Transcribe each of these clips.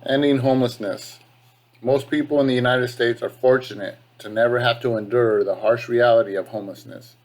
Ending homelessness. Most people in the United States are fortunate to never have to endure the harsh reality of homelessness.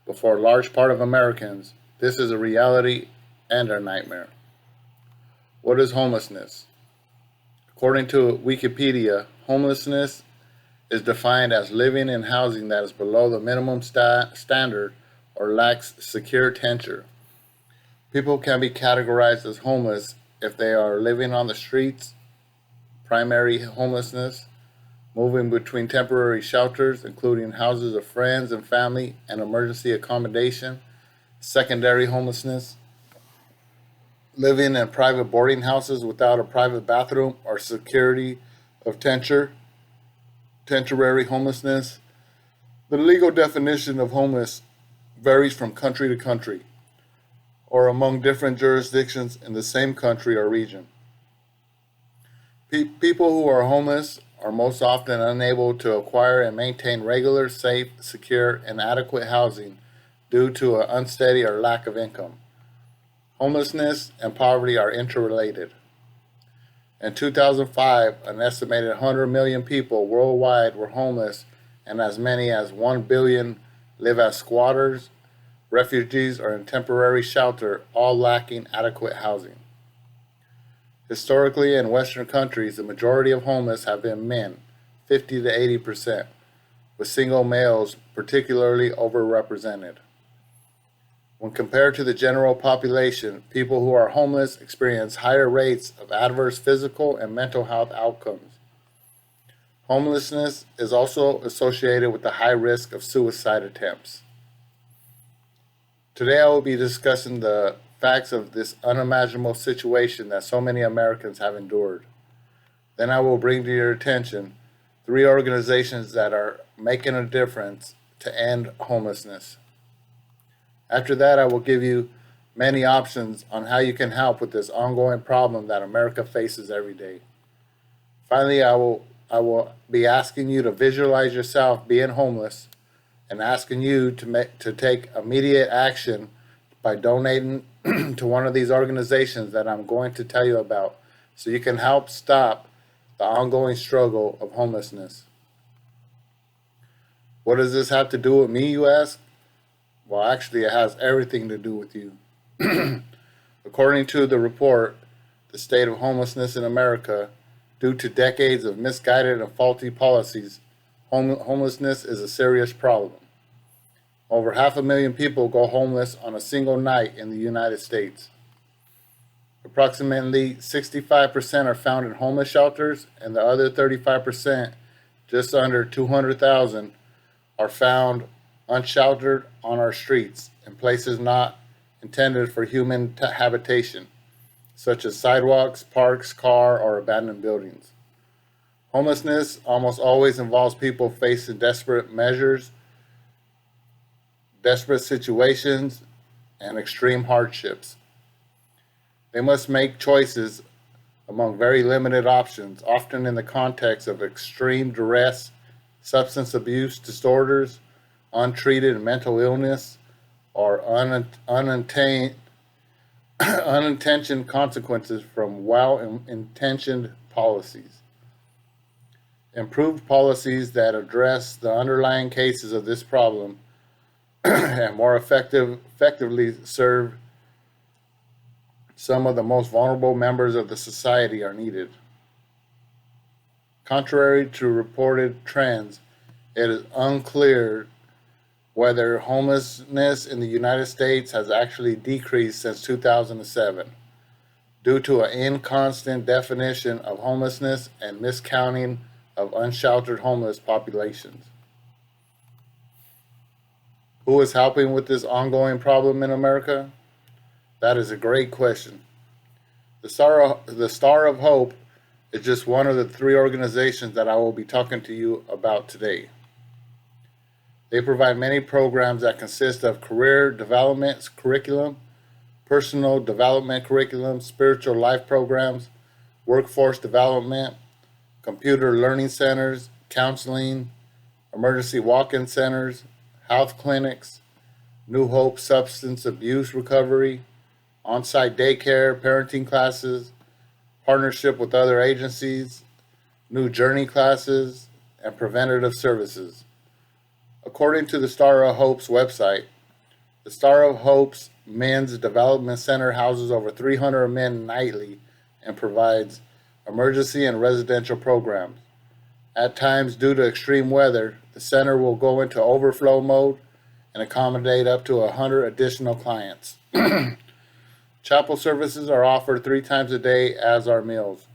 But for a large part of Americans, this is a reality and a nightmare. What is homelessness? According to Wikipedia, homelessness is defined as living in housing that is below the minimum standard or lacks secure tenure. People can be categorized as homeless if they are living on the streets, primary homelessness, moving between temporary shelters, including houses of friends and family and emergency accommodation, secondary homelessness, living in private boarding houses without a private bathroom or security of tenure, temporary homelessness. The legal definition of homeless varies from country to country or among different jurisdictions in the same country or region. People who are homeless are most often unable to acquire and maintain regular, safe, secure, and adequate housing due to an unsteady or lack of income. Homelessness and poverty are interrelated. In 2005, an estimated 100 million people worldwide were homeless, and as many as 1 billion live as squatters, refugees, or in temporary shelter, all lacking adequate housing. Historically, in Western countries, the majority of homeless have been men, 50 to 80%, with single males particularly overrepresented. When compared to the general population, people who are homeless experience higher rates of adverse physical and mental health outcomes. Homelessness is also associated with the high risk of suicide attempts. Today, I will be discussing the facts of this unimaginable situation that so many Americans have endured. Then I will bring to your attention 3 organizations that are making a difference to end homelessness. After that, I will give you many options on how you can help with this ongoing problem that America faces every day. Finally, I will be asking you to visualize yourself being homeless and asking you to take immediate action by donating to one of these organizations that I'm going to tell you about so you can help stop the ongoing struggle of homelessness. What does this have to do with me, you ask? Well, actually, it has everything to do with you. According to the report, The State of Homelessness in America, due to decades of misguided and faulty policies, homelessness is a serious problem. Over 500,000 people go homeless on a single night in the United States. Approximately 65% are found in homeless shelters, and the other 35%, just under 200,000, are found unsheltered on our streets in places not intended for human habitation, such as sidewalks, parks, car, or abandoned buildings. Homelessness almost always involves people facing desperate situations, and extreme hardships. They must make choices among very limited options, often in the context of extreme duress, substance abuse disorders, untreated mental illness, or unintentional consequences from well-intentioned policies. Improved policies that address the underlying cases of this problem and more effectively serve some of the most vulnerable members of the society are needed. Contrary to reported trends, it is unclear whether homelessness in the United States has actually decreased since 2007 due to an inconstant definition of homelessness and miscounting of unsheltered homeless populations. Who is helping with this ongoing problem in America? That is a great question. The Star of Hope is just one of the 3 organizations that I will be talking to you about today. They provide many programs that consist of career development curriculum, personal development curriculum, spiritual life programs, workforce development, computer learning centers, counseling, emergency walk-in centers, health clinics, New Hope substance abuse recovery, on-site daycare, parenting classes, partnership with other agencies, new journey classes, and preventative services. According to the Star of Hope's website, the Star of Hope's Men's Development Center houses over 300 men nightly and provides emergency and residential programs. At times, due to extreme weather, the center will go into overflow mode and accommodate up to 100 additional clients. Chapel services are offered 3 times a day, as are meals.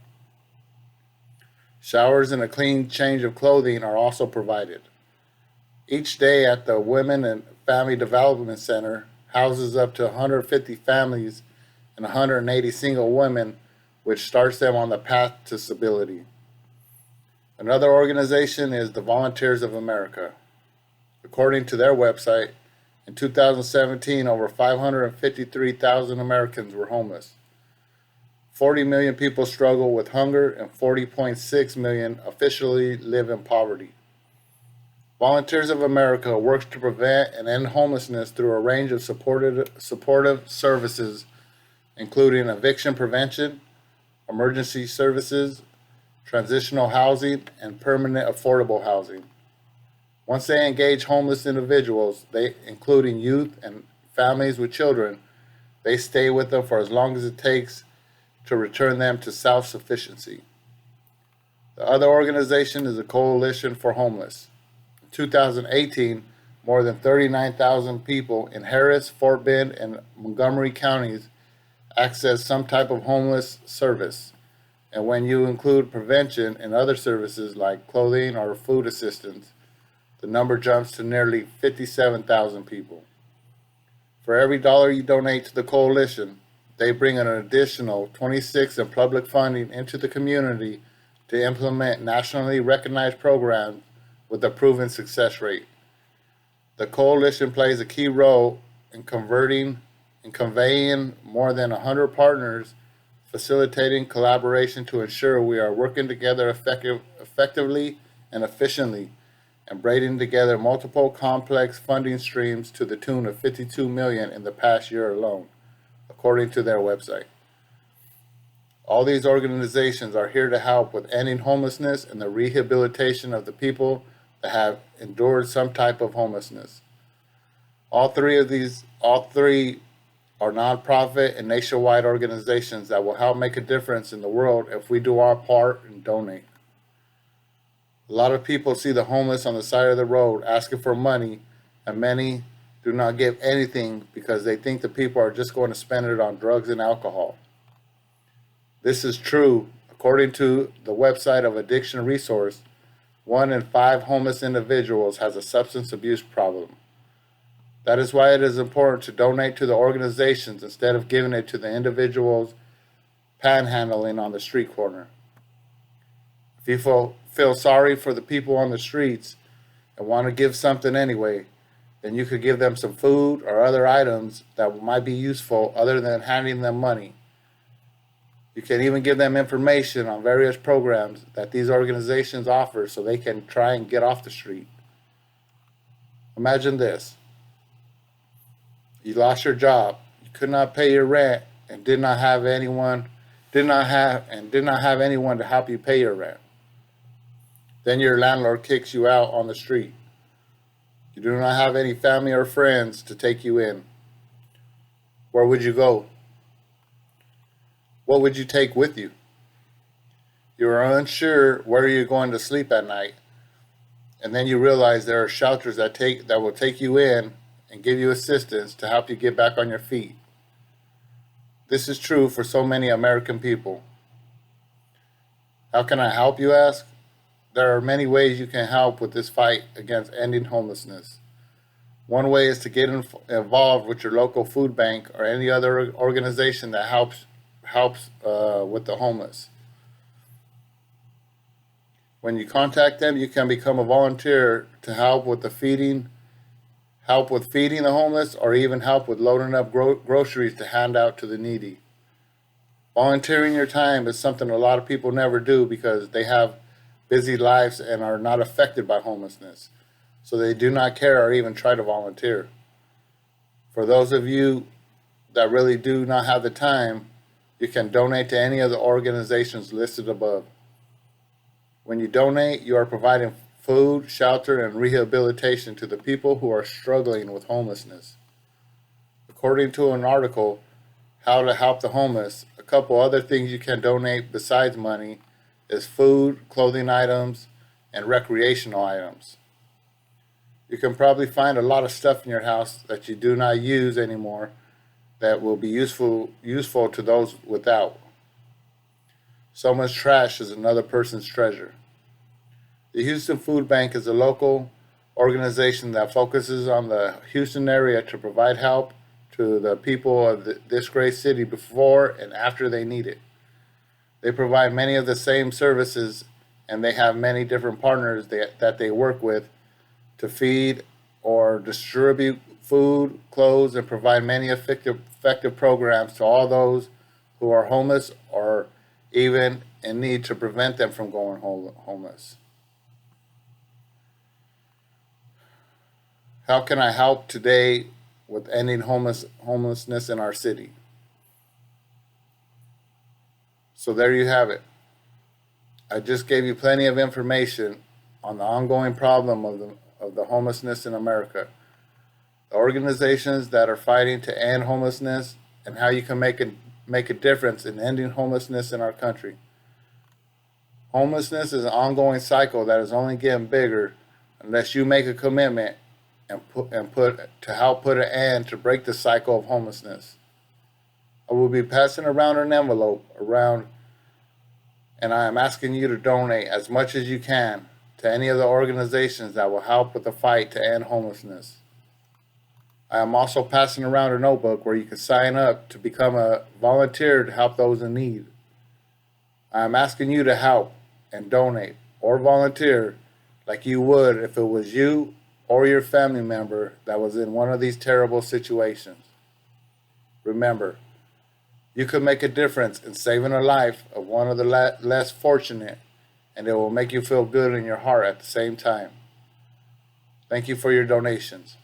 Showers and a clean change of clothing are also provided. Each day at the Women and Family Development Center houses up to 150 families and 180 single women, which starts them on the path to stability. Another organization is the Volunteers of America. According to their website, in 2017, over 553,000 Americans were homeless. 40 million people struggle with hunger, and 40.6 million officially live in poverty. Volunteers of America works to prevent and end homelessness through a range of supportive services, including eviction prevention, emergency services, transitional housing, and permanent affordable housing. Once they engage homeless individuals, including youth and families with children, they stay with them for as long as it takes to return them to self-sufficiency. The other organization is the Coalition for Homeless. In 2018, more than 39,000 people in Harris, Fort Bend, and Montgomery counties access some type of homeless service. And when you include prevention and other services like clothing or food assistance, the number jumps to nearly 57,000 people. For every dollar you donate to the coalition, they bring an additional 26 in public funding into the community to implement nationally recognized programs with a proven success rate. The coalition plays a key role in conveying more than 100 partners, facilitating collaboration to ensure we are working together effectively and efficiently, and braiding together multiple complex funding streams to the tune of $52 million in the past year alone, according to their website. All these organizations are here to help with ending homelessness and the rehabilitation of the people that have endured some type of homelessness. All three are nonprofit and nationwide organizations that will help make a difference in the world if we do our part and donate. A lot of people see the homeless on the side of the road asking for money, and many do not give anything because they think the people are just going to spend it on drugs and alcohol. This is true. According to the website of Addiction Resource, 1 in 5 homeless individuals has a substance abuse problem. That is why it is important to donate to the organizations instead of giving it to the individuals panhandling on the street corner. If you feel sorry for the people on the streets and want to give something anyway, then you could give them some food or other items that might be useful other than handing them money. You can even give them information on various programs that these organizations offer so they can try and get off the street. Imagine this. You lost your job, you could not pay your rent, and did not have anyone to help you pay your rent. Then your landlord kicks you out on the street. You do not have any family or friends to take you in. Where would you go? What would you take with you? You are unsure where you're going to sleep at night, and then you realize there are shelters that will take you in and give you assistance to help you get back on your feet. This is true for so many American people. How can I help, you ask? There are many ways you can help with this fight against ending homelessness. One way is to get involved with your local food bank or any other organization that helps with the homeless. When you contact them, you can become a volunteer to help with feeding the homeless, or even help with loading up groceries to hand out to the needy. Volunteering your time is something a lot of people never do because they have busy lives and are not affected by homelessness, so they do not care or even try to volunteer. For those of you that really do not have the time, You can donate to any of the organizations listed above. When you donate, you are providing food, shelter, and rehabilitation to the people who are struggling with homelessness. According to an article, How to Help the Homeless, a couple other things you can donate besides money is food, clothing items, and recreational items. You can probably find a lot of stuff in your house that you do not use anymore that will be useful to those without. Someone's trash is another person's treasure. The Houston Food Bank is a local organization that focuses on the Houston area to provide help to the people of this great city before and after they need it. They provide many of the same services, and they have many different partners that they work with to feed or distribute food, clothes, and provide many effective programs to all those who are homeless or even in need to prevent them from going homeless. How can I help today with ending homelessness in our city? So there you have it. I just gave you plenty of information on the ongoing problem of the homelessness in America, the organizations that are fighting to end homelessness, and how you can make a difference in ending homelessness in our country. Homelessness is an ongoing cycle that is only getting bigger unless you make a commitment and put to help put an end to break the cycle of homelessness. I will be passing around an envelope and I am asking you to donate as much as you can to any of the organizations that will help with the fight to end homelessness. I am also passing around a notebook where you can sign up to become a volunteer to help those in need. I am asking you to help and donate or volunteer like you would if it was you or your family member that was in one of these terrible situations. Remember, you could make a difference in saving a life of one of the less fortunate, and it will make you feel good in your heart at the same time. Thank you for your donations.